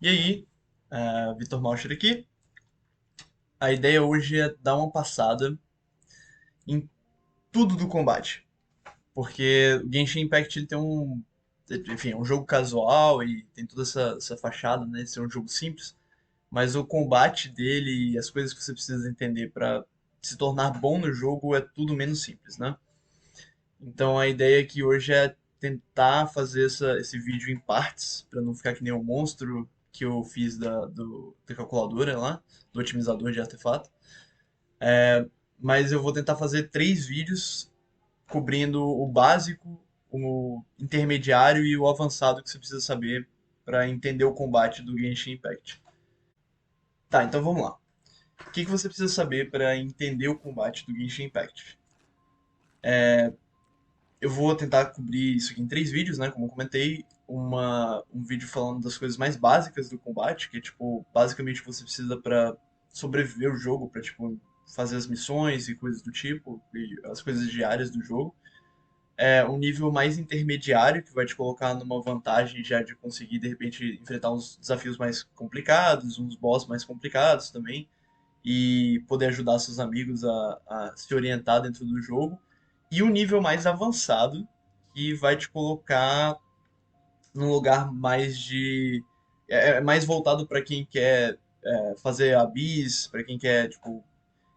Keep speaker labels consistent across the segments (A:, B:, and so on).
A: E aí, Vitor Malcher aqui. A ideia hoje é dar uma passada em tudo do combate, porque o Genshin Impact ele tem enfim, é um jogo casual e tem toda essa fachada, né, de ser um jogo simples, mas o combate dele e as coisas que você precisa entender para se tornar bom no jogo é tudo menos simples, né? Então a ideia aqui hoje é tentar fazer esse vídeo em partes, para não ficar que nem o monstro que eu fiz da calculadora lá, do otimizador de artefato. Mas eu vou tentar fazer três vídeos cobrindo o básico, o intermediário e o avançado que você precisa saber para entender o combate do Genshin Impact. Tá, então vamos lá. O que você precisa saber para entender o combate do Genshin Impact? Eu vou tentar cobrir isso aqui em três vídeos, né? Como eu comentei, um vídeo falando das coisas mais básicas do combate, que é tipo, basicamente o que você precisa para sobreviver o jogo, para tipo, fazer as missões e coisas do tipo, e as coisas diárias do jogo. É um nível mais intermediário, que vai te colocar numa vantagem já de conseguir, de repente, enfrentar uns desafios mais complicados, uns boss mais complicados também, e poder ajudar seus amigos a se orientar dentro do jogo. E o nível mais avançado, que vai te colocar num lugar mais de. É mais voltado para quem quer fazer a bis, para quem quer, tipo,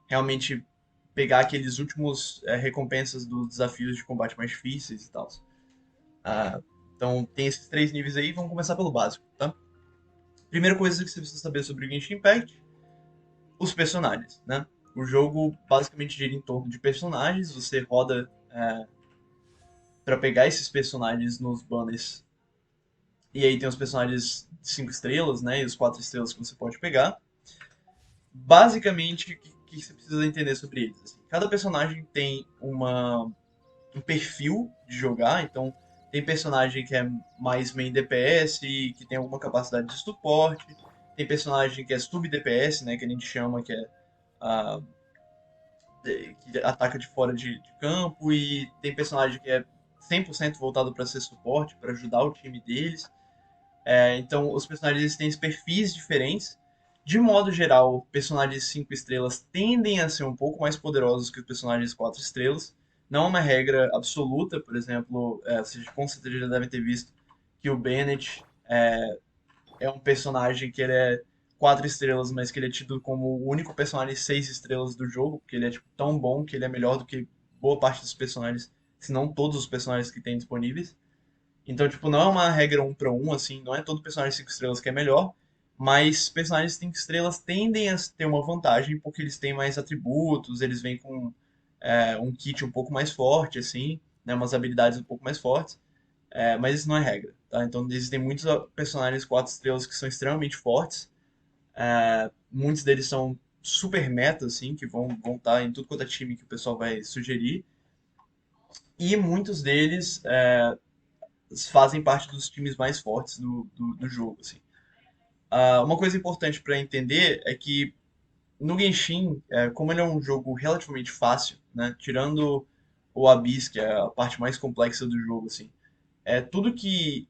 A: realmente pegar aqueles últimos recompensas dos desafios de combate mais difíceis e tal. Ah, então tem esses três níveis aí, vamos começar pelo básico, tá? Primeira coisa que você precisa saber sobre o Genshin Impact, os personagens, né? O jogo basicamente gira em torno de personagens, você roda para pegar esses personagens nos banners. E aí tem os personagens 5 estrelas, né? E os 4 estrelas que você pode pegar. Basicamente, o que você precisa entender sobre eles? Assim, cada personagem tem um perfil de jogar, então tem personagem que é mais main DPS, que tem alguma capacidade de suporte, tem personagem que é sub DPS, né, que a gente chama que é a, que ataca de fora de campo, e tem personagem que é 100% voltado para ser suporte, para ajudar o time deles. Então os personagens têm perfis diferentes. De modo geral, personagens 5 estrelas tendem a ser um pouco mais poderosos que os personagens 4 estrelas. Não é uma regra absoluta, por exemplo, vocês com certeza já devem ter visto que o Bennett é um personagem que ele é 4 estrelas, mas que ele é tido como o único personagem 6 estrelas do jogo, porque ele é tipo, tão bom que ele é melhor do que boa parte dos personagens, se não todos os personagens que tem disponíveis. Então, tipo, não é uma regra um para um, assim, não é todo personagem 5 estrelas que é melhor, mas personagens 5 estrelas tendem a ter uma vantagem porque eles têm mais atributos, eles vêm com um kit um pouco mais forte, assim, né, umas habilidades um pouco mais fortes, mas isso não é regra, tá? Então, existem muitos personagens 4 estrelas que são extremamente fortes, muitos deles são super meta, assim, que vão estar em tudo quanto é time que o pessoal vai sugerir, e muitos deles fazem parte dos times mais fortes do jogo, assim. Uma coisa importante para entender é que no Genshin, como ele é um jogo relativamente fácil, né, tirando o Abyss, que é a parte mais complexa do jogo, assim, tudo que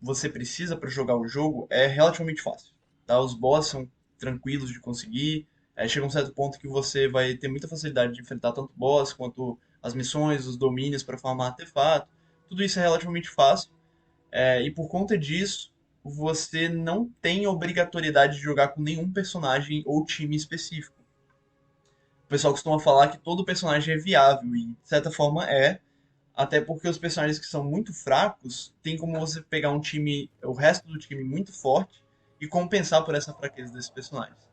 A: você precisa para jogar o jogo é relativamente fácil. Tá? Os boss são tranquilos de conseguir, chega um certo ponto que você vai ter muita facilidade de enfrentar tanto boss quanto as missões, os domínios para farmar artefato. Tudo isso é relativamente fácil. E por conta disso, você não tem obrigatoriedade de jogar com nenhum personagem ou time específico. O pessoal costuma falar que todo personagem é viável, e de certa forma até porque os personagens que são muito fracos, tem como você pegar um time, o resto do time muito forte, e compensar por essa fraqueza desses personagens.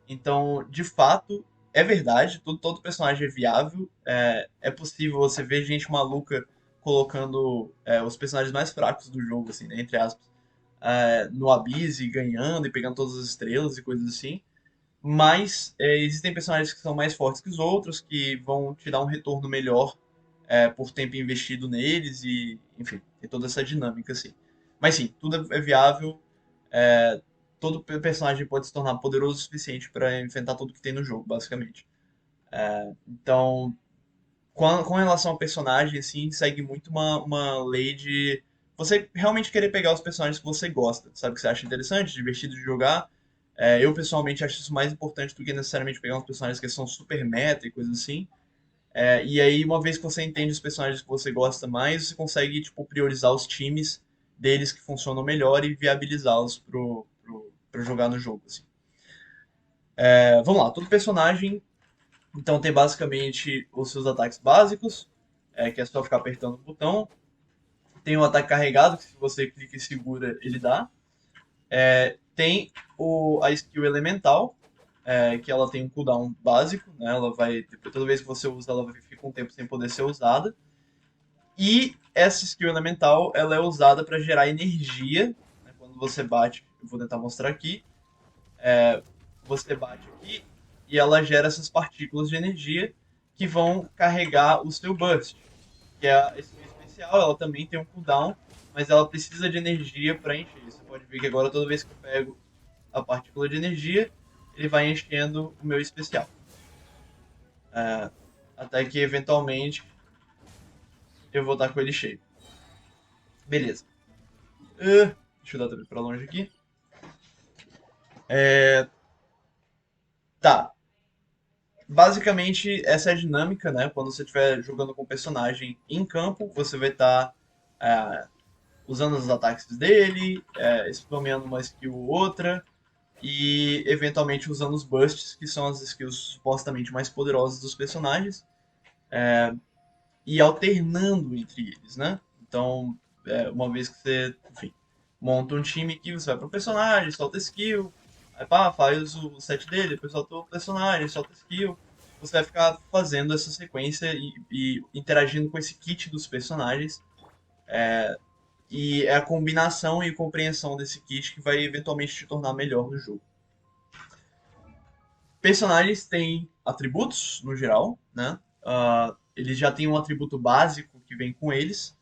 A: Então, de fato, é verdade, todo personagem é viável. É possível você ver gente maluca colocando os personagens mais fracos do jogo, assim, né, entre aspas, no Abyss e ganhando e pegando todas as estrelas e coisas assim. Mas existem personagens que são mais fortes que os outros, que vão te dar um retorno melhor por tempo investido neles e, enfim, tem toda essa dinâmica, assim. Mas sim, tudo é viável, é, todo personagem pode se tornar poderoso o suficiente para enfrentar tudo que tem no jogo, basicamente. Então, com relação ao personagem, assim, segue muito uma lei de você realmente querer pegar os personagens que você gosta, sabe? Que você acha interessante, divertido de jogar. Eu pessoalmente acho isso mais importante do que necessariamente pegar uns personagens que são super meta e coisas assim. E aí, uma vez que você entende os personagens que você gosta mais, você consegue, tipo, priorizar os times deles que funcionam melhor e viabilizá-los pra jogar no jogo, assim. Vamos lá, todo personagem, então, tem basicamente os seus ataques básicos, que é só ficar apertando o botão. Tem o ataque carregado, que se você clica e segura, ele dá. Tem a skill elemental, que ela tem um cooldown básico, né? Ela vai, toda vez que você usa, ela fica um tempo sem poder ser usada. E essa skill elemental, ela é usada para gerar energia, né? Quando você bate, eu vou tentar mostrar aqui, você bate aqui e ela gera essas partículas de energia que vão carregar o seu burst, que é a skill especial, ela também tem um cooldown, mas ela precisa de energia para encher. Você pode ver que agora toda vez que eu pego a partícula de energia, ele vai enchendo o meu especial. Até que eventualmente eu vou estar com ele cheio. Beleza. Deixa eu dar também pra longe aqui. Tá. Basicamente, essa é a dinâmica, né? Quando você estiver jogando com o personagem em campo, você vai estar usando os ataques dele, spameando uma skill ou outra, e eventualmente usando os bursts, que são as skills supostamente mais poderosas dos personagens, e alternando entre eles, né? Então, uma vez que você, enfim, monta um time aqui, você vai pro personagem, solta skill, aí pá, faz o set dele, depois solta o personagem, solta skill. Você vai ficar fazendo essa sequência e interagindo com esse kit dos personagens. E é a combinação e compreensão desse kit que vai eventualmente te tornar melhor no jogo. Personagens têm atributos, no geral, né? Eles já têm um atributo básico que vem com eles,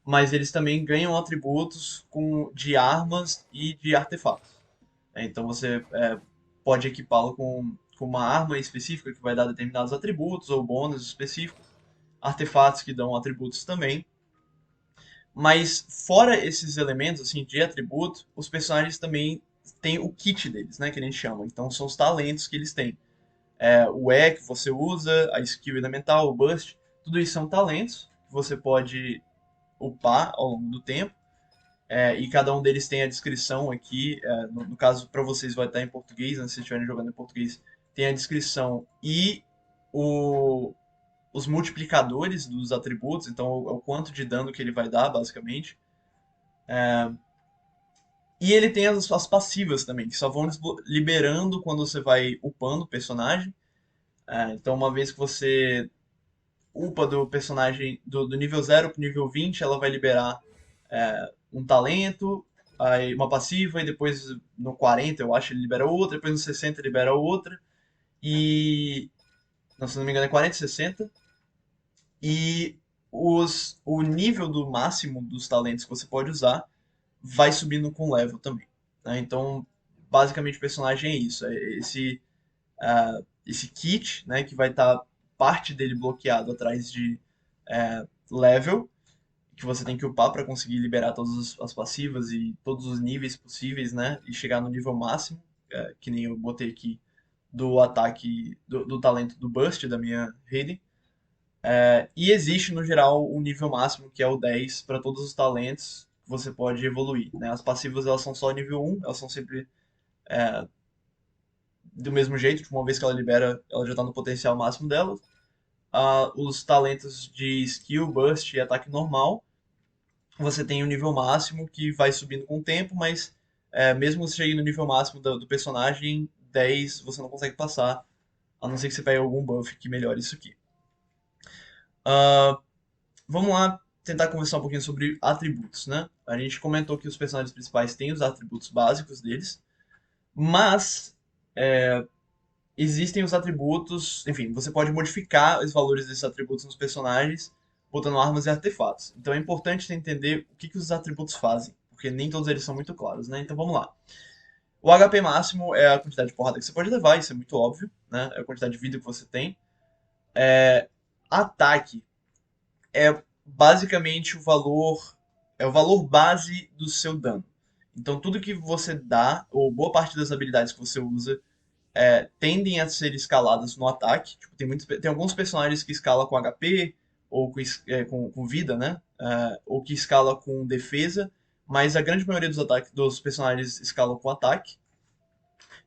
A: mas eles também ganham atributos de armas e de artefatos. Então você pode equipá-lo com uma arma específica que vai dar determinados atributos ou bônus específicos, artefatos que dão atributos também. Mas fora esses elementos assim de atributo, os personagens também têm o kit deles, né, que a gente chama. Então são os talentos que eles têm. O que você usa, a skill elemental, o burst, tudo isso são talentos que você pode upar ao longo do tempo. E cada um deles tem a descrição aqui. No caso, para vocês vai estar em português, né, se vocês estiverem jogando em português, tem a descrição e o, os multiplicadores dos atributos, então o quanto de dano que ele vai dar, basicamente. E ele tem as passivas também, que só vão liberando quando você vai upando o personagem. Então, uma vez que você upa do personagem do nível 0 pro nível 20, ela vai liberar um talento, aí uma passiva, e depois no 40, eu acho, ele libera outra, depois no 60 libera outra. E. Não, se não me engano, é 40 e 60. E o nível do máximo dos talentos que você pode usar vai subindo com level também. Né? Então, basicamente, o personagem é isso. É esse kit, né, que vai estar parte dele bloqueado atrás de level, que você tem que upar para conseguir liberar todas as passivas e todos os níveis possíveis, né, e chegar no nível máximo, que nem eu botei aqui do ataque, do talento do Burst da minha rede. E existe, no geral, um nível máximo, que é o 10, para todos os talentos que você pode evoluir. Né? As passivas elas são só nível 1, elas são sempre do mesmo jeito, tipo, uma vez que ela libera, ela já está no potencial máximo dela. Os talentos de skill, burst e ataque normal, você tem o nível máximo que vai subindo com o tempo, mas mesmo você chegue no nível máximo do personagem, 10 você não consegue passar, a não ser que você pegue algum buff que melhore isso aqui. Vamos lá tentar conversar um pouquinho sobre atributos, né? A gente comentou que os personagens principais têm os atributos básicos deles, mas existem os atributos, enfim, você pode modificar os valores desses atributos nos personagens botando armas e artefatos. Então é importante você entender o que os atributos fazem, porque nem todos eles são muito claros, né? Então vamos lá. O HP máximo é a quantidade de porrada que você pode levar, isso é muito óbvio, né? É a quantidade de vida que você tem. Ataque é basicamente o valor. é o valor base do seu dano. Então tudo que você dá, ou boa parte das habilidades que você usa, tendem a ser escaladas no ataque. Tipo, tem alguns personagens que escalam com HP, ou com vida, né? Ou que escala com defesa, mas a grande maioria dos ataques dos personagens escalam com ataque.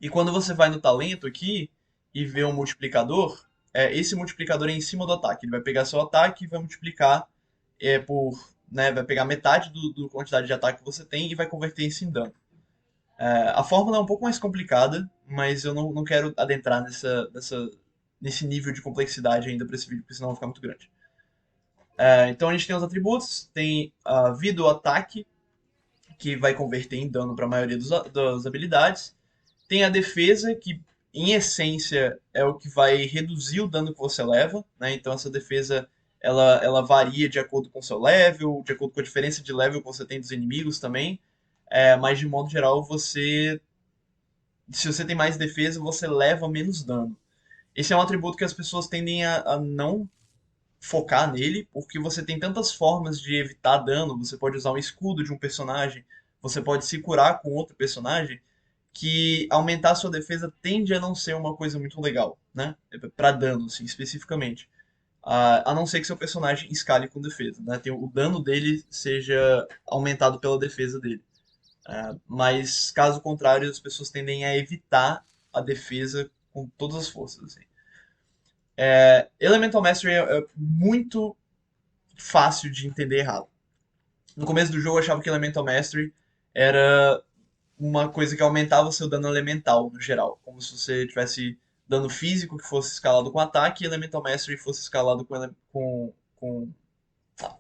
A: E quando você vai no talento aqui e vê um multiplicador, esse multiplicador é em cima do ataque. Ele vai pegar seu ataque e vai multiplicar vai pegar metade do quantidade de ataque que você tem e vai converter isso em dano. A fórmula é um pouco mais complicada, mas eu não quero adentrar nesse nível de complexidade ainda para esse vídeo, porque senão vai ficar muito grande. Então a gente tem os atributos, tem a vida ou ataque, que vai converter em dano para a maioria das habilidades. Tem a defesa, que em essência é o que vai reduzir o dano que você leva, né? Então essa defesa ela varia de acordo com o seu level, de acordo com a diferença de level que você tem dos inimigos também. Mas de modo geral, se você tem mais defesa, você leva menos dano. Esse é um atributo que as pessoas tendem a não focar nele, porque você tem tantas formas de evitar dano. Você pode usar um escudo de um personagem, você pode se curar com outro personagem, que aumentar a sua defesa tende a não ser uma coisa muito legal, né? Pra dano, assim, especificamente. A não ser que seu personagem escale com defesa, né? O dano dele seja aumentado pela defesa dele. Mas, caso contrário, as pessoas tendem a evitar a defesa com todas as forças, assim. Elemental Mastery é muito fácil de entender errado. No começo do jogo eu achava que Elemental Mastery era uma coisa que aumentava o seu dano elemental, no geral. Como se você tivesse dano físico que fosse escalado com ataque e Elemental Mastery fosse escalado com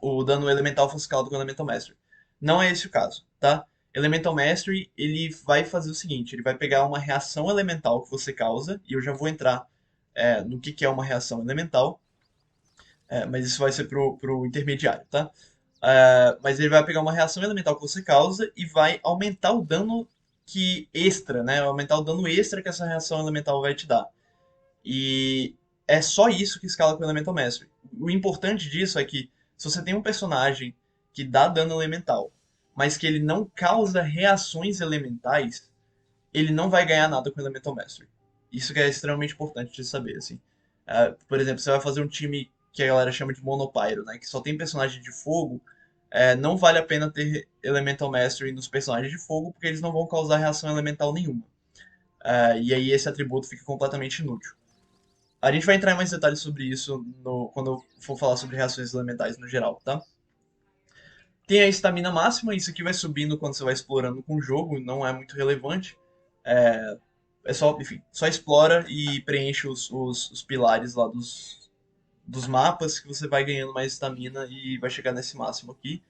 A: o dano elemental fosse escalado com Elemental Mastery. Não é esse o caso, tá? Elemental Mastery, ele vai fazer o seguinte, ele vai pegar uma reação elemental que você causa, e eu já vou entrar no que é uma reação elemental, mas isso vai ser pro intermediário, tá? Mas ele vai pegar uma reação elemental que você causa e vai aumentar o dano que extra, né? Aumentar o dano extra que essa reação elemental vai te dar. E é só isso que escala com o Elemental Mastery. O importante disso é que se você tem um personagem que dá dano elemental, mas que ele não causa reações elementais, ele não vai ganhar nada com o Elemental Mastery. Isso que é extremamente importante de saber, assim. Por exemplo, você vai fazer um time que a galera chama de monopyro, né? Que só tem personagem de fogo. Não vale a pena ter Elemental Mastery nos personagens de fogo, porque eles não vão causar reação elemental nenhuma. E aí esse atributo fica completamente inútil. A gente vai entrar em mais detalhes sobre isso quando eu for falar sobre reações elementais no geral, tá? Tem a estamina máxima, isso aqui vai subindo quando você vai explorando com o jogo, não é muito relevante. É, enfim, só explora e preenche os pilares lá dos mapas que você vai ganhando mais estamina e vai chegar nesse máximo aqui.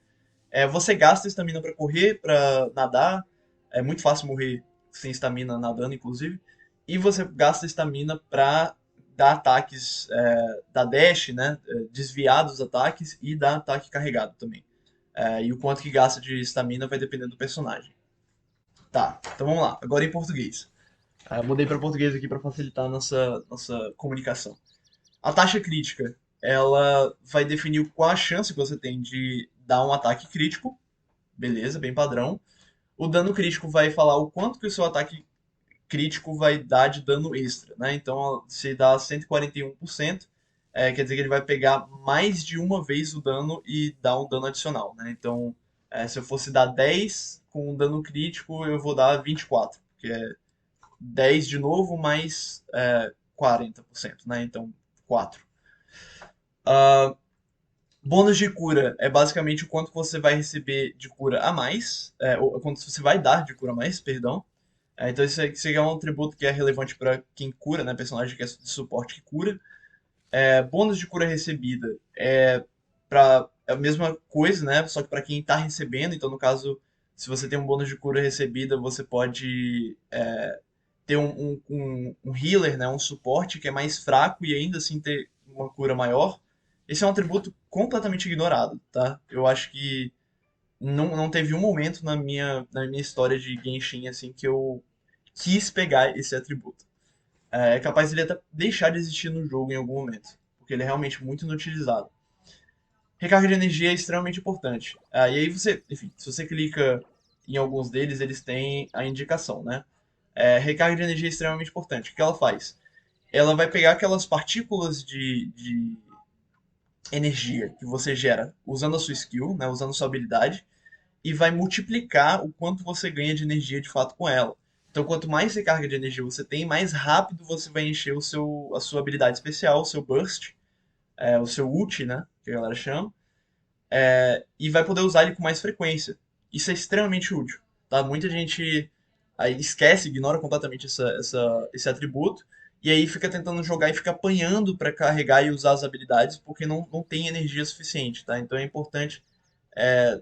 A: Você gasta estamina pra correr, pra nadar. É muito fácil morrer sem estamina nadando, inclusive. E você gasta estamina pra dar ataques, dar dash, né? Desviar dos ataques e dar ataque carregado também. E o quanto que gasta de estamina vai depender do personagem. Tá, então vamos lá. Agora em português. Mudei para português aqui para facilitar a nossa comunicação. A taxa crítica, ela vai definir qual a chance que você tem de dar um ataque crítico. Beleza, bem padrão. O dano crítico vai falar o quanto que o seu ataque crítico vai dar de dano extra, né? Então, se dá 141%, quer dizer que ele vai pegar mais de uma vez o dano e dar um dano adicional, né? Então, se eu fosse dar 10 com um dano crítico, eu vou dar 24, que é 10 de novo mais 40%, né? Então, 4. Bônus de cura é basicamente o quanto você vai receber de cura a mais, ou quanto você vai dar de cura a mais, perdão. Então isso aqui é um atributo que é relevante para quem cura, né? Personagem que é de suporte que cura. Bônus de cura recebida é a mesma coisa, né? Só que para quem está recebendo. Então, no caso, se você tem um bônus de cura recebida, você pode ter um healer, né? Um suporte que é mais fraco e ainda assim ter uma cura maior. Esse é um atributo completamente ignorado, tá? Eu acho que não teve um momento na minha história de Genshin assim que eu quis pegar esse atributo. É capaz de ele até deixar de existir no jogo em algum momento, porque ele é realmente muito inutilizado. Recarga de energia é extremamente importante. E aí você, enfim, se você clica em alguns deles, eles têm a indicação, né? Recarga de energia é extremamente importante. O que ela faz? Ela vai pegar aquelas partículas de energia que você gera usando a sua skill, né, usando a sua habilidade, e vai multiplicar o quanto você ganha de energia de fato com ela. Então, quanto mais recarga de energia você tem, mais rápido você vai encher a sua habilidade especial, o seu burst, o seu ult, né, que a galera chama, e vai poder usar ele com mais frequência. Isso é extremamente útil, tá? Muita gente aí esquece, ignora completamente esse atributo, e aí fica tentando jogar e fica apanhando para carregar e usar as habilidades, porque não tem energia suficiente, tá? Então é importante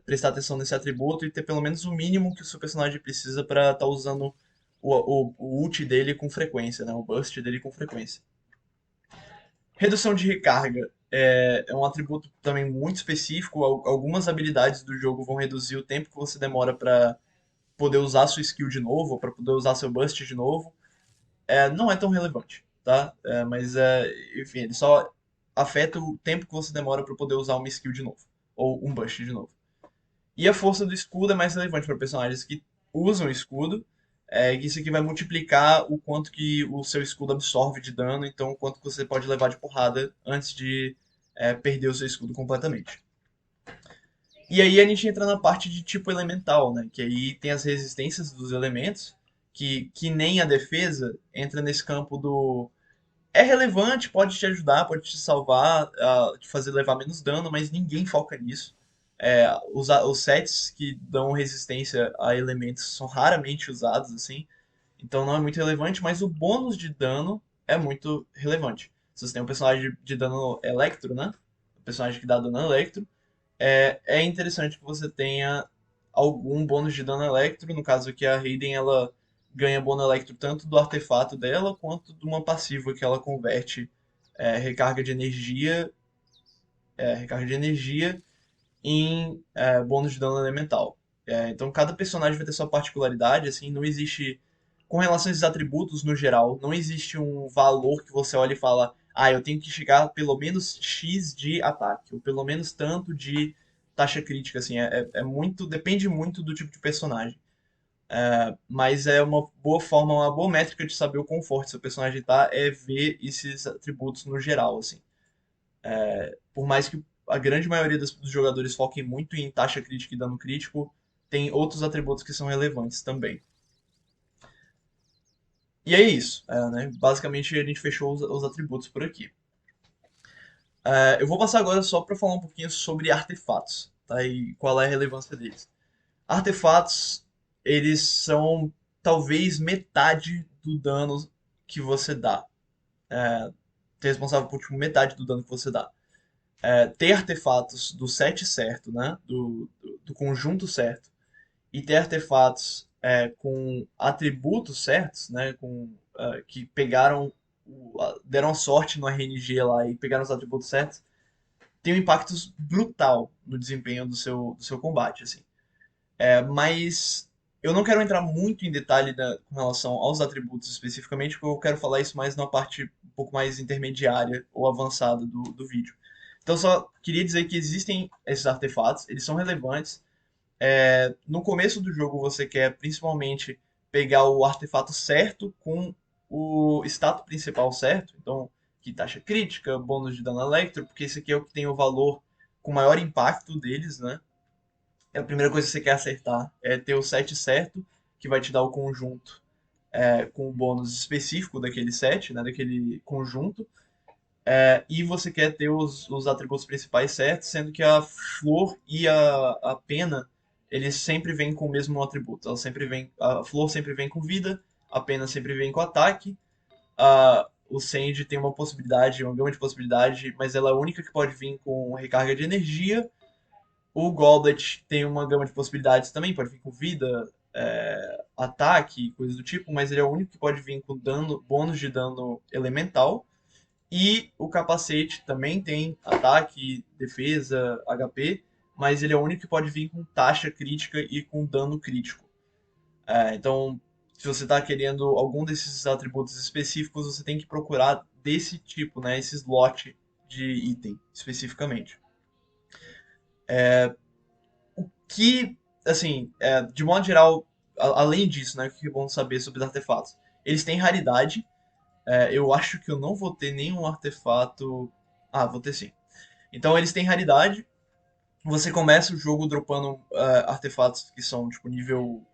A: prestar atenção nesse atributo e ter pelo menos o mínimo que o seu personagem precisa para estar usando o ult dele com frequência, né? O burst dele com frequência. Redução de recarga é um atributo também muito específico. Algumas habilidades do jogo vão reduzir o tempo que você demora para poder usar sua skill de novo, para poder usar seu burst de novo. Não é tão relevante, tá? Enfim, ele só afeta o tempo que você demora para poder usar uma skill de novo, ou um burst de novo. E a força do escudo é mais relevante para personagens que usam escudo, que isso aqui vai multiplicar o quanto que o seu escudo absorve de dano, então o quanto que você pode levar de porrada antes de perder o seu escudo completamente. E aí a gente entra na parte de tipo elemental, né? Que aí tem as resistências dos elementos, que nem a defesa entra nesse campo do. É relevante, pode te ajudar, pode te salvar, te fazer levar menos dano, mas ninguém foca nisso. Os sets que dão resistência a elementos são raramente usados, assim. Então não é muito relevante, mas o bônus de dano é muito relevante. Se você tem um personagem de dano electro, né? Um personagem que dá dano electro, é interessante que você tenha algum bônus de dano electro. No caso aqui, a Raiden ela ganha bônus electro tanto do artefato dela quanto de uma passiva que ela converte recarga de energia, recarga de energia em bônus de dano elemental. Então cada personagem vai ter sua particularidade, assim, não existe. Com relação a esses atributos no geral, não existe um valor que você olha e fala, eu tenho que chegar a pelo menos X de ataque, ou pelo menos tanto de taxa crítica, assim, muito, depende muito do tipo de personagem. Mas é uma boa forma, uma boa métrica de saber o quão forte seu personagem tá, é ver esses atributos no geral, assim. Por mais que a grande maioria dos jogadores foquem muito em taxa crítica e dano crítico, tem outros atributos que são relevantes também. E é isso, né? Basicamente a gente fechou os atributos por aqui. Eu vou passar agora só para falar um pouquinho sobre artefatos, tá? E qual é a relevância deles. Artefatos, eles são talvez metade do dano que você dá. Ter responsável por tipo, metade do dano que você dá. Ter artefatos do set certo, né? Do conjunto certo, e ter artefatos com atributos certos, né? Que pegaram, deram sorte no RNG lá e pegaram os atributos certos, tem um impacto brutal no desempenho do seu combate, assim. Mas eu não quero entrar muito em detalhe com relação aos atributos especificamente, porque eu quero falar isso mais numa parte um pouco mais intermediária ou avançada do vídeo. Então, só queria dizer que existem esses artefatos, eles são relevantes. No começo do jogo, você quer principalmente pegar o artefato certo com o status principal certo. Então, que taxa crítica, bônus de dano electro, porque esse aqui é o que tem o valor com maior impacto deles, né? A primeira coisa que você quer acertar é ter o set certo, que vai te dar o conjunto com o bônus específico daquele set, né, daquele conjunto. E você quer ter os atributos principais certos, sendo que a flor e a pena, eles sempre vêm com o mesmo atributo. A flor sempre vem com vida, a pena sempre vem com ataque. O Sand tem uma possibilidade, uma gama de possibilidade, mas ela é a única que pode vir com recarga de energia. O Goblet tem uma gama de possibilidades também, pode vir com vida, ataque, coisas do tipo, mas ele é o único que pode vir com dano, bônus de dano elemental. E o capacete também tem ataque, defesa, HP, mas ele é o único que pode vir com taxa crítica e com dano crítico. Então, se você está querendo algum desses atributos específicos, você tem que procurar desse tipo, né, esse slot de item especificamente. Que, assim, de modo geral, além disso, né, o que é bom saber sobre os artefatos? Eles têm raridade. Eu acho que eu não vou ter nenhum artefato. Ah, vou ter sim. Então eles têm raridade. Você começa o jogo dropando artefatos que são tipo nível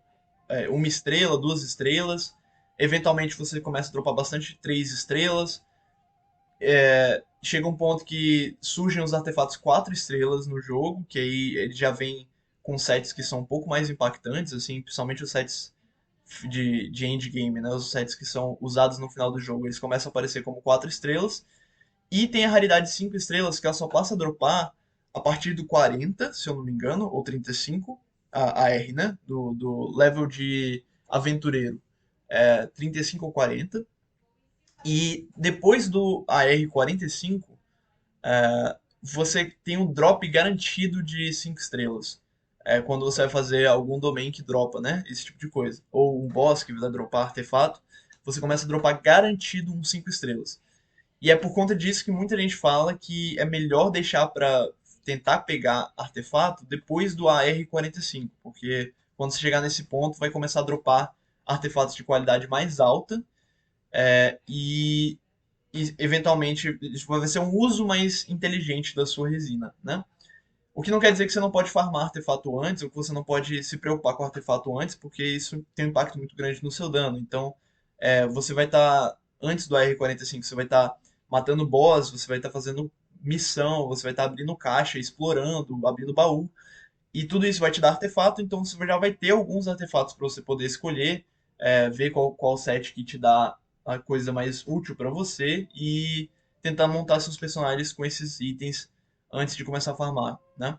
A: uma estrela, duas estrelas. Eventualmente você começa a dropar bastante três estrelas. Chega um ponto que surgem os artefatos 4 estrelas no jogo, que aí ele já vem com sets que são um pouco mais impactantes, assim, principalmente os sets de endgame, né? Os sets que são usados no final do jogo, eles começam a aparecer como 4 estrelas. E tem a raridade 5 estrelas, que ela só passa a dropar a partir do 40, se eu não me engano, ou 35, a R, né? Do level de aventureiro. 35 ou 40. E depois do AR 45, você tem um drop garantido de 5 estrelas. Quando você vai fazer algum domain que dropa, né? Esse tipo de coisa. Ou um boss que vai dropar artefato, você começa a dropar garantido uns 5 estrelas. E é por conta disso que muita gente fala que é melhor deixar para tentar pegar artefato depois do AR 45, porque quando você chegar nesse ponto vai começar a dropar artefatos de qualidade mais alta e eventualmente isso vai ser um uso mais inteligente da sua resina, né? O que não quer dizer que você não pode farmar artefato antes, ou que você não pode se preocupar com o artefato antes, porque isso tem um impacto muito grande no seu dano. Então, você vai estar, antes do AR 45, você vai estar matando boss, você vai estar fazendo missão, você vai estar abrindo caixa, explorando, abrindo baú. E tudo isso vai te dar artefato, então você já vai ter alguns artefatos para você poder escolher, ver qual set que te dá a coisa mais útil para você e tentar montar seus personagens com esses itens antes de começar a farmar, né?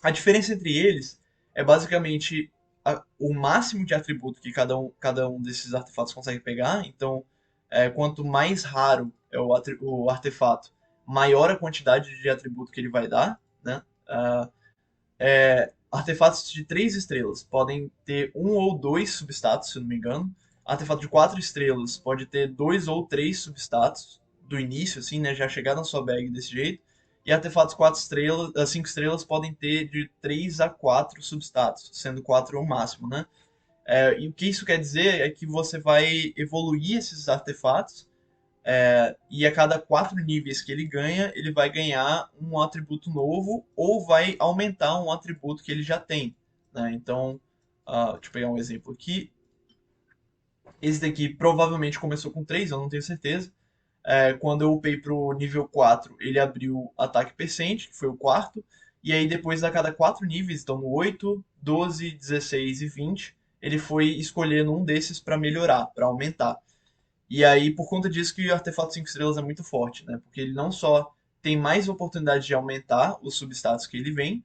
A: A diferença entre eles é basicamente o máximo de atributo que cada um desses artefatos consegue pegar. Então, quanto mais raro é o artefato, maior a quantidade de atributo que ele vai dar, né? Artefatos de 3 estrelas podem ter um ou dois substatus, se eu não me engano. Artefato de 4 estrelas pode ter dois ou três substatus do início, assim, né? Já chegar na sua bag desse jeito. E artefatos 4 estrelas, 5 estrelas podem ter de 3 a 4 substatus, sendo 4 o máximo, né? E o que isso quer dizer é que você vai evoluir esses artefatos e a cada 4 níveis que ele ganha, ele vai ganhar um atributo novo ou vai aumentar um atributo que ele já tem, né? Então, deixa eu pegar um exemplo aqui. Esse daqui provavelmente começou com 3, eu não tenho certeza. Quando eu upei pro nível 4, ele abriu ataque percente, que foi o quarto. E aí depois a cada 4 níveis, então no 8, 12, 16 e 20, ele foi escolhendo um desses para melhorar, para aumentar. E aí, por conta disso que o Artefato 5 estrelas é muito forte, né? Porque ele não só tem mais oportunidade de aumentar os substatus que ele vem,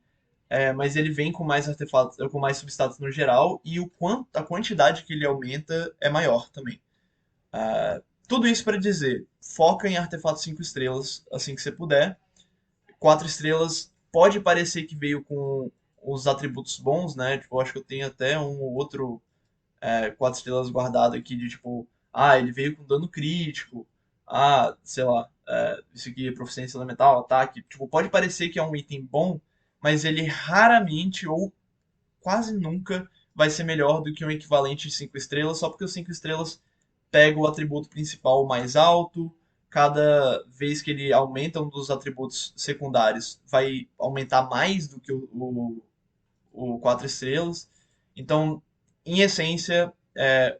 A: mas ele vem com mais artefatos, com mais substatus no geral, e a quantidade que ele aumenta é maior também. Tudo isso para dizer, foca em Artefato 5 estrelas assim que você puder. 4 estrelas pode parecer que veio com os atributos bons, né? Tipo, eu acho que eu tenho até um ou outro 4 estrelas guardado aqui de tipo, ele veio com dano crítico, sei lá, isso aqui é proficiência elemental, ataque. Tipo, pode parecer que é um item bom, mas ele raramente ou quase nunca vai ser melhor do que um equivalente de 5 estrelas, só porque os 5 estrelas pega o atributo principal mais alto, cada vez que ele aumenta um dos atributos secundários, vai aumentar mais do que o 4 estrelas. Então, em essência,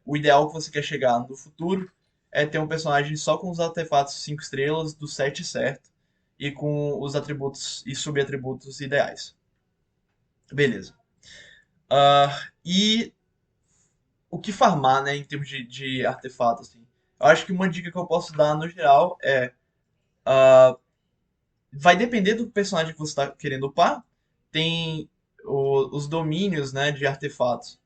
A: o ideal que você quer chegar no futuro é ter um personagem só com os artefatos 5 estrelas do set certo e com os atributos e subatributos ideais. Beleza. E o que farmar, né, em termos de artefato, assim? Eu acho que uma dica que eu posso dar no geral vai depender do personagem que você está querendo upar. Tem os domínios, né, de artefatos.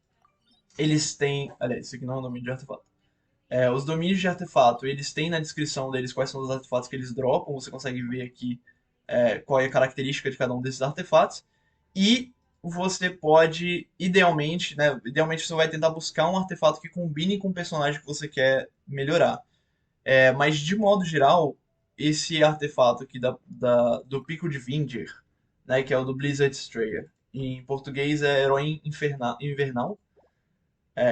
A: Eles têm. Aliás, isso aqui não é um domínio de artefato. Os domínios de artefato, eles têm na descrição deles quais são os artefatos que eles dropam. Você consegue ver aqui qual é a característica de cada um desses artefatos. E você pode, idealmente, né? Idealmente você vai tentar buscar um artefato que combine com o personagem que você quer melhorar. Mas de modo geral, esse artefato aqui do Pico de Vinger, né, que é o do Blizzard Strayer. Em português é Herói Invernal.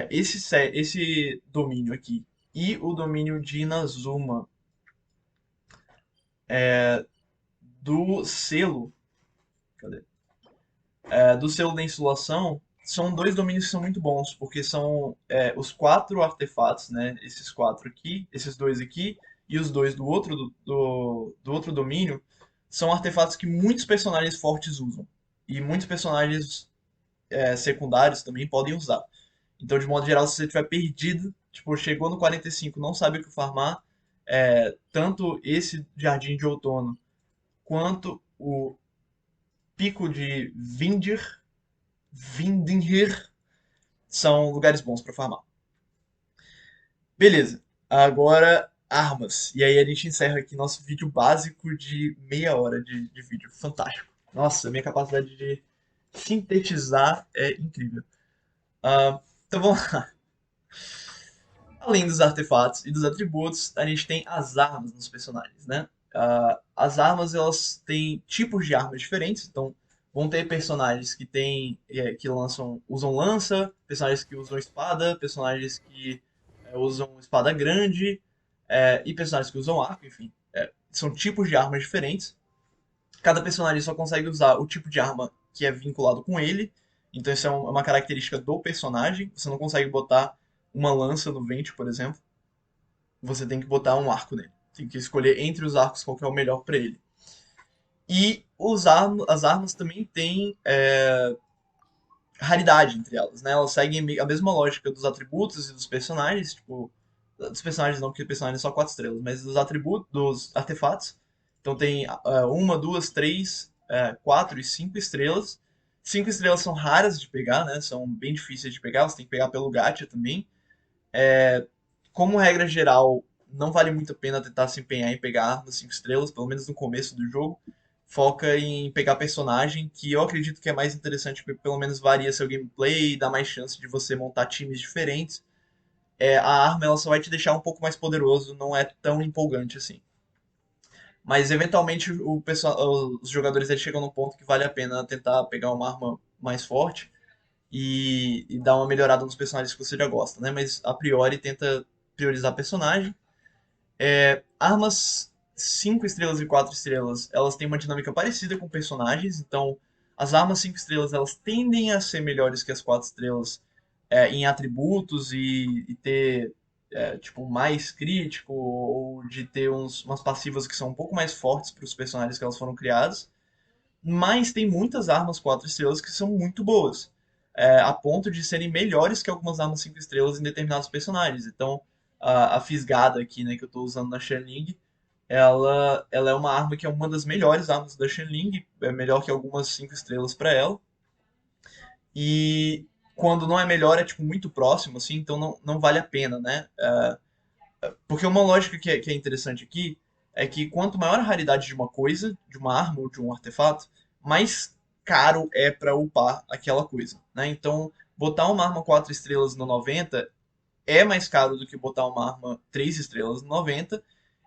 A: Esse domínio aqui e o domínio de Inazuma do selo, cadê? Do selo da insulação, são dois domínios que são muito bons, porque são os quatro artefatos, né? Esses quatro aqui, esses dois aqui, e os dois do outro domínio, são artefatos que muitos personagens fortes usam. E muitos personagens secundários também podem usar. Então, de modo geral, se você estiver perdido, tipo, chegou no 45, não sabe o que farmar, tanto esse Jardim de Outono quanto o Pico de Vindinher são lugares bons para farmar. Beleza. Agora, armas. E aí a gente encerra aqui nosso vídeo básico de meia hora de vídeo. Fantástico. Nossa, a minha capacidade de sintetizar é incrível. Então vamos lá. Além dos artefatos e dos atributos, a gente tem as armas dos personagens, né? As armas, elas têm tipos de armas diferentes, então vão ter personagens usam lança, personagens que usam espada, personagens que usam espada grande, e personagens que usam arco, enfim. São tipos de armas diferentes. Cada personagem só consegue usar o tipo de arma que é vinculado com ele. Então isso é uma característica do personagem. Você não consegue botar uma lança no Vente, por exemplo. Você tem que botar um arco nele. Tem que escolher entre os arcos qual que é o melhor para ele. E as armas também têm raridade entre elas, né? Elas seguem a mesma lógica dos atributos e dos personagens, tipo, dos personagens não, porque personagens são só 4 estrelas, mas dos atributos, dos artefatos. Então tem uma, duas, três, quatro e 5 estrelas. 5 estrelas são raras de pegar, né? São bem difíceis de pegar, você tem que pegar pelo gacha também. Como regra geral, não vale muito a pena tentar se empenhar em pegar armas 5 estrelas, pelo menos no começo do jogo. Foca em pegar personagem, que eu acredito que é mais interessante, porque pelo menos varia seu gameplay, dá mais chance de você montar times diferentes. A arma ela só vai te deixar um pouco mais poderoso, não é tão empolgante assim. Mas eventualmente os jogadores eles chegam num ponto que vale a pena tentar pegar uma arma mais forte e dar uma melhorada nos personagens que você já gosta, né? Mas a priori tenta priorizar personagem. Armas 5 estrelas e 4 estrelas, elas têm uma dinâmica parecida com personagens, então as armas 5 estrelas elas tendem a ser melhores que as 4 estrelas em atributos e ter tipo mais crítico ou de ter umas passivas que são um pouco mais fortes para os personagens que elas foram criadas. Mas tem muitas armas 4 estrelas que são muito boas, a ponto de serem melhores que algumas armas 5 estrelas em determinados personagens. Então, a Fisgada aqui, né, que eu estou usando na Shenling, ela é uma arma que é uma das melhores armas da Shenling, é melhor que algumas 5 estrelas para ela. E quando não é melhor, é tipo muito próximo, assim, então não vale a pena, né? Porque uma lógica que é interessante aqui é que quanto maior a raridade de uma coisa, de uma arma ou de um artefato, mais caro é para upar aquela coisa, né? Então, botar uma arma 4 estrelas no 90 é mais caro do que botar uma arma 3 estrelas no 90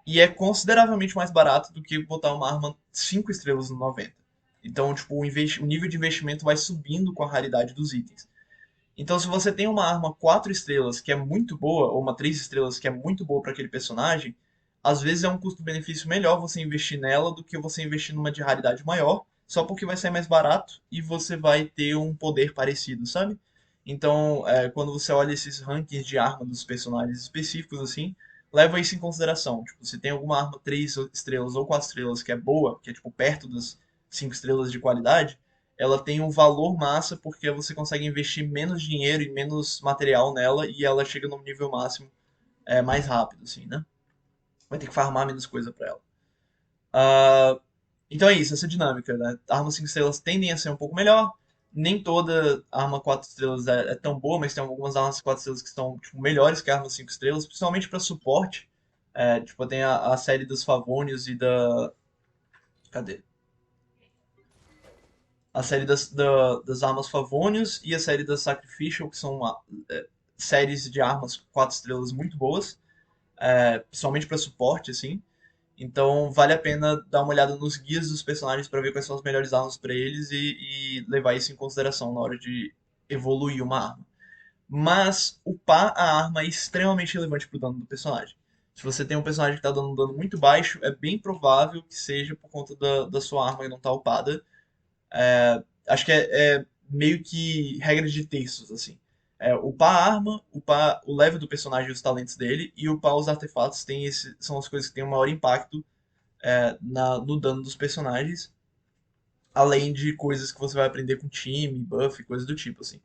A: e é consideravelmente mais barato do que botar uma arma 5 estrelas no 90. Então, tipo, o nível de investimento vai subindo com a raridade dos itens. Então, se você tem uma arma 4 estrelas que é muito boa, ou uma 3 estrelas que é muito boa para aquele personagem, às vezes é um custo-benefício melhor você investir nela do que você investir numa de raridade maior, só porque vai sair mais barato e você vai ter um poder parecido, sabe? Então, quando você olha esses rankings de arma dos personagens específicos, assim, leva isso em consideração. Tipo, se tem alguma arma 3 estrelas ou 4 estrelas que é boa, que é tipo perto das 5 estrelas de qualidade, ela tem um valor massa porque você consegue investir menos dinheiro e menos material nela e ela chega no nível máximo mais rápido, assim, né? Vai ter que farmar menos coisa pra ela. Ah, então é isso, essa dinâmica, né? Armas 5 estrelas tendem a ser um pouco melhor. Nem toda arma 4 estrelas é tão boa, mas tem algumas armas 4 estrelas que estão tipo, melhores que armas 5 estrelas, principalmente para suporte. Tipo, tem a série dos Favonius e da. Cadê? A série das armas Favonius e a série das Sacrificial, que são séries de armas 4 estrelas muito boas, principalmente para suporte, assim. Então vale a pena dar uma olhada nos guias dos personagens para ver quais são as melhores armas para eles e levar isso em consideração na hora de evoluir uma arma. Mas upar a arma é extremamente relevante pro dano do personagem. Se você tem um personagem que está dando um dano muito baixo, é bem provável que seja por conta da sua arma que não tá upada. Acho que é meio que regra de terços, assim. Upar a arma, upar o level do personagem e os talentos dele, e upar os artefatos são as coisas que têm o maior impacto no dano dos personagens, além de coisas que você vai aprender com time, buff, coisas do tipo, assim.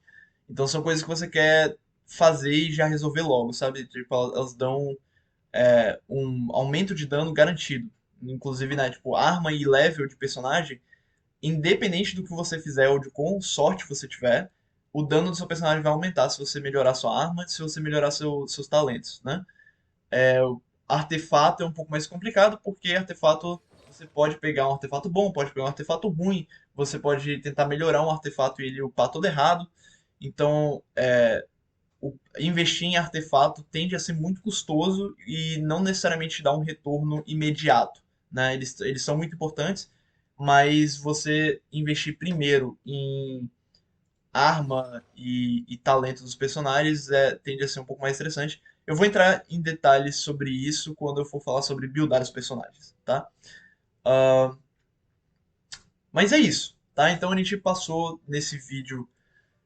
A: Então são coisas que você quer fazer e já resolver logo, sabe? Tipo, elas dão um aumento de dano garantido. Inclusive, né, tipo, arma e level de personagem, independente do que você fizer ou de quão sorte você tiver, o dano do seu personagem vai aumentar se você melhorar sua arma, se você melhorar seus talentos, né? Artefato é um pouco mais complicado, porque artefato você pode pegar um artefato bom, pode pegar um artefato ruim, você pode tentar melhorar um artefato e ele upar todo errado. Então, investir em artefato tende a ser muito custoso e não necessariamente dá um retorno imediato, né? Eles são muito importantes, mas você investir primeiro em arma e talento dos personagens tende a ser um pouco mais interessante. Eu vou entrar em detalhes sobre isso quando eu for falar sobre buildar os personagens, tá? Ah, mas é isso, tá? Então a gente passou nesse vídeo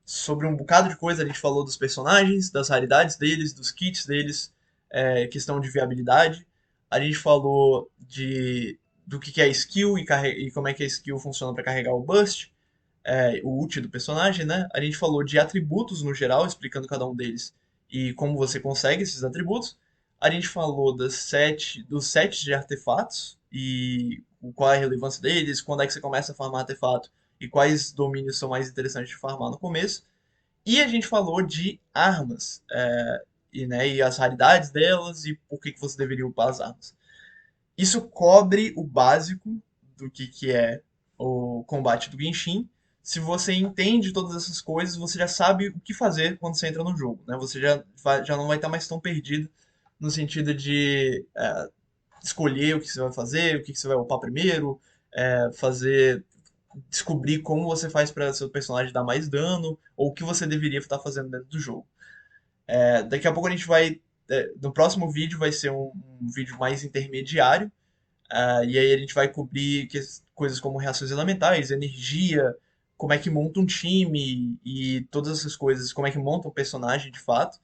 A: sobre um bocado de coisa. A gente falou dos personagens, das raridades deles, dos kits deles, questão de viabilidade. A gente falou do que é skill e como é que a skill funciona para carregar o burst, o ult do personagem, né? A gente falou de atributos no geral, explicando cada um deles e como você consegue esses atributos. A gente falou dos sets de artefatos e qual é a relevância deles, quando é que você começa a farmar artefato e quais domínios são mais interessantes de farmar no começo. E a gente falou de armas, e as raridades delas e por que você deveria upar as armas. Isso cobre o básico do que é o combate do Genshin. Se você entende todas essas coisas, você já sabe o que fazer quando você entra no jogo, né? Você já não vai estar mais tão perdido no sentido de escolher o que você vai fazer, o que você vai upar primeiro, descobrir como você faz para seu personagem dar mais dano, ou o que você deveria estar fazendo dentro do jogo. Daqui a pouco a gente vai. No próximo vídeo vai ser um vídeo mais intermediário, e aí a gente vai cobrir coisas como reações elementais, energia, como é que monta um time e todas essas coisas, como é que monta um personagem de fato,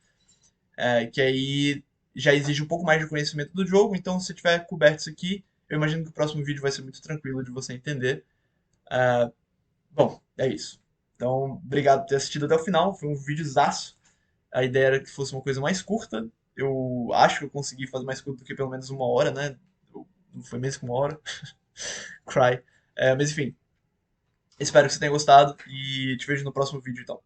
A: que aí já exige um pouco mais de conhecimento do jogo, então se tiver coberto isso aqui, eu imagino que o próximo vídeo vai ser muito tranquilo de você entender. Bom, é isso. Então, obrigado por ter assistido até o final, foi um videozaço. A ideia era que fosse uma coisa mais curta, eu acho que eu consegui fazer mais curto do que pelo menos uma hora, né? Não foi mesmo que uma hora. Cry. Mas enfim, espero que você tenha gostado e te vejo no próximo vídeo então.